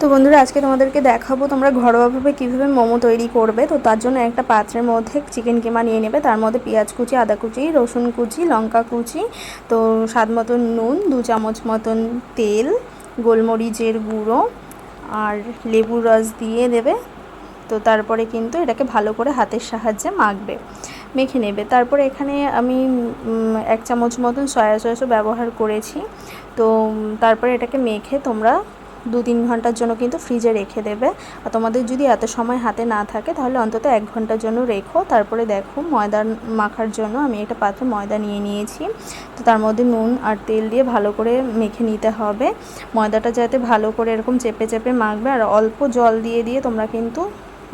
তো বন্ধুরা আজকে তোমাদেরকে দেখাবো তোমরা ঘরোয়াভাবে কীভাবে মোমো তৈরি করবে। তো তার জন্য একটা পাত্রের মধ্যে চিকেন কিমা নিয়ে নেবে, তার মধ্যে পেঁয়াজ কুচি, আদা কুচি, রসুন কুচি, লঙ্কা কুচি, তো স্বাদ মতন নুন, 2 চামচ মতন তেল, গোলমরিচের গুঁড়ো আর লেবুর রস দিয়ে দেবে। তো তারপরে কিন্তু এটাকে ভালো করে হাতের সাহায্যে মেখে নেবে। তারপরে এখানে আমি 1 চামচ মতন সয়া সসও ব্যবহার করেছি। তো তারপরে এটাকে মেখে তোমরা 2-3 ঘন্টার জন্য কিন্তু ফ্রিজে রেখে দেবে। আর তোমাদের যদি এত সময় হাতে না থাকে তাহলে অন্তত 1 ঘন্টার জন্য রেখো। তারপরে দেখো ময়দা মাখার জন্য আমি একটা পাত্রে ময়দা নিয়ে নিয়েছি। তো তার মধ্যে নুন আর তেল দিয়ে ভালো করে মেখে নিতে হবে। ময়দাটা যাতে ভালো করে এরকম চেপে চেপে মাখবে, আর অল্প জল দিয়ে দিয়ে তোমরা কিন্তু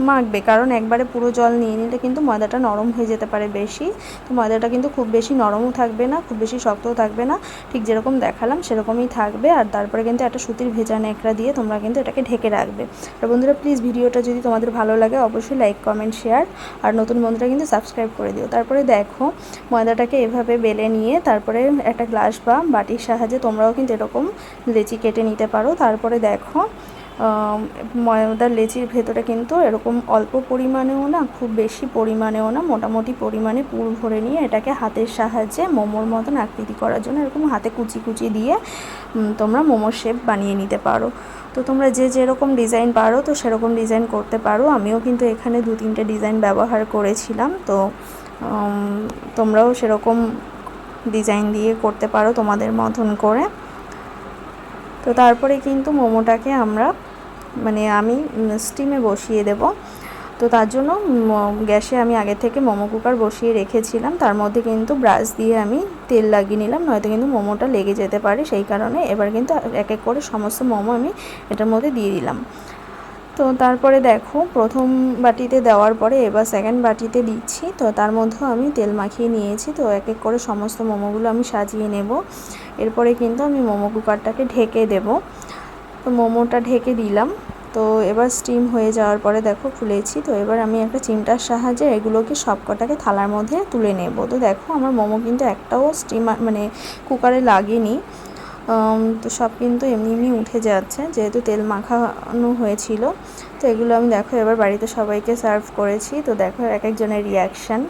মাখবে, কারণ একবারে পুরো জল নিয়ে নিলে কিন্তু ময়দাটা নরম হয়ে যেতে পারে বেশি। তো ময়দাটা কিন্তু খুব বেশি নরমও থাকবে না, খুব বেশি শক্তও থাকবে না, ঠিক যেরকম দেখালাম সেরকমই থাকবে। আর তারপরে কিন্তু একটা সুতির ভেজা ন্যাকড়া দিয়ে তোমরা কিন্তু এটাকে ঢেকে রাখবে। আর বন্ধুরা প্লিজ ভিডিওটা যদি তোমাদের ভালো লাগে অবশ্যই লাইক, কমেন্ট, শেয়ার, আর নতুন বন্ধুরা কিন্তু সাবস্ক্রাইব করে দিও। তারপরে দেখো ময়দাটাকে এভাবে বেলে নিয়ে তারপরে একটা গ্লাস বা বাটির সাহায্যে তোমরাও কিন্তু এরকম লেচি কেটে নিতে পারো। তারপরে দেখো ময়দার লেচির ভেতরে কিন্তু এরকম অল্প পরিমাণেও না, খুব বেশি পরিমাণেও না, মোটামুটি পরিমাণে পুর ভরে নিয়ে এটাকে হাতের সাহায্যে মোমোর মতন আকৃতি করার জন্য এরকম হাতে কুচি কুচি দিয়ে তোমরা মোমোর শেপ বানিয়ে নিতে পারো। তো তোমরা যে যেরকম ডিজাইন পারো তো সেরকম ডিজাইন করতে পারো। আমিও কিন্তু এখানে 2-3টে ডিজাইন ব্যবহার করেছিলাম। তো তোমরাও সেরকম ডিজাইন দিয়ে করতে পারো তোমাদের মতন করে। তো তারপরে কিন্তু মোমোটাকে আমি স্টিমে বসিয়ে দেব। তো তার জন্য গ্যাসে আমি আগে থেকে মোমো কুকার বসিয়ে রেখেছিলাম, তার মধ্যে কিন্তু ব্রাশ দিয়ে আমি তেল লাগিয়ে নিলাম, নয়তো কিন্তু মোমোটা লেগে যেতে পারে। সেই কারণে এবার কিন্তু এক এক করে সমস্ত মোমো আমি এটার মধ্যে দিয়ে দিলাম। তো তারপরে দেখো প্রথম বাটিতে দেওয়ার পরে এবার সেকেন্ড বাটিতে দিচ্ছি। তো তার মধ্যেও আমি তেল মাখিয়ে নিয়েছি। তো এক এক করে সমস্ত মোমোগুলো আমি সাজিয়ে নেব। এরপরে কিন্তু আমি মোমো কুকারটাকে ঢেকে দেব। তো মোমোটা ঢেকে দিলাম। তো এবার স্টিম হয়ে যাওয়ার পরে দেখো খুলেছি। তো এবার আমি একটা চিমটার সাহায্যে এগুলোকে সবকটাকে থালার মধ্যে তুলে নেব। তো দেখো আমার মোমো কিন্তু একটাও কুকারে লাগেনি। তো সব কিন্তু এমনি উঠে যাচ্ছে, যেহেতু তেল মাখানো হয়েছিল। তো এগুলো আমি দেখো এবার বাড়িতে সবাইকে সার্ভ করেছি। তো দেখো এক একজনের রিয়াকশান।